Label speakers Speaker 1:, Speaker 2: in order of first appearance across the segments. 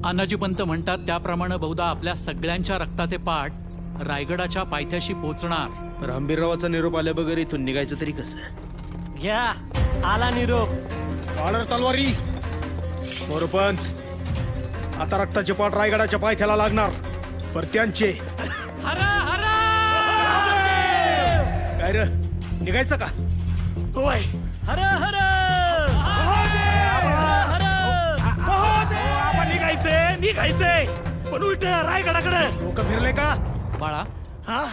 Speaker 1: अनाजीपंत म्हणतात त्याप्रमाणे बहुधा आपल्या सगळ्यांच्या रक्ताचे पाठ रायगडाच्या पायथ्याशी पोचणार.
Speaker 2: रामबीररावाचा निरोप आल्या बगर इथून निघायचं तरी कसं?
Speaker 3: घ्या आला निरोप.
Speaker 2: ऑर्डर तलवारी. मोरपंत, आता रक्ताचे पाठ रायगडाच्या पायथ्याला लागणार. पर त्यांचे काय र निघायचं का?
Speaker 3: होय. हर हर
Speaker 4: आपण निघायचंय पण उलट रायगडाकडे.
Speaker 2: डोकं फिरले का?
Speaker 1: बाळा,
Speaker 4: हा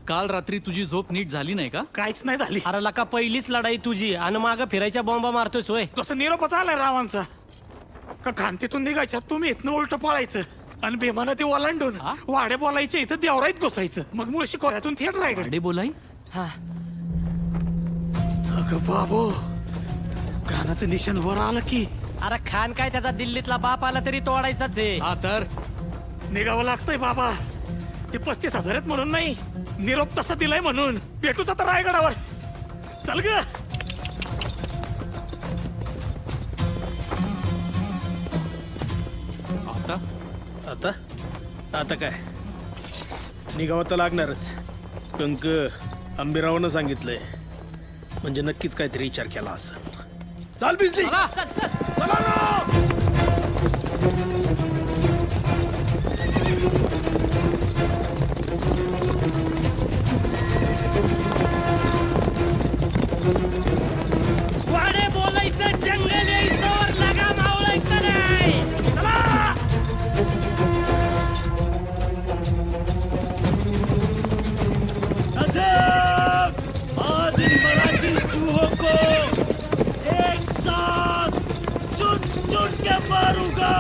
Speaker 1: काल रात्री तुझी झोप नीट झाली नाही का?
Speaker 4: काहीच नाही झाली.
Speaker 3: अरे लका पहिलीच लढाई तुझी आणि माग फिरायच्या बॉम्बा मारतोय सोय.
Speaker 4: तसं निरोपच आलाय रावांचा का खांतीतून निघायच्या तुम्ही इथनं उलट पळायचं आणि भीमानं ते ओलांडून
Speaker 1: हा?
Speaker 4: वाडे बोलायचे इथं देवराईत घुसायचं. मग मुळशी खोऱ्यातून थेट रायगड.
Speaker 1: अडे बोलाई.
Speaker 3: हा
Speaker 4: अगं बाबो, कानाचं निशाण वर आलं की
Speaker 3: अरे खान काय त्याचा दिल्लीतला बाप आला तरी तोडायचाच आहे.
Speaker 1: हा तर
Speaker 4: निघावं लागतंय बाबा. ते 35,000 आहेत म्हणून नाही, निरोप तसा दिलाय म्हणून. भेटूच आता रायगडावर. चल ग.
Speaker 1: आता
Speaker 2: आता आता काय निघावं तर लागणारच. कंक आंबीरावानं सांगितलंय म्हणजे नक्कीच काहीतरी विचार केला असं. चाल बिजली.
Speaker 3: वाडे बोलायचं, जंगल यायचं, लगा मावळायचं नाही.
Speaker 5: आज इन मराठी चूहों को एक साथ चुन चुन के मारूंगा.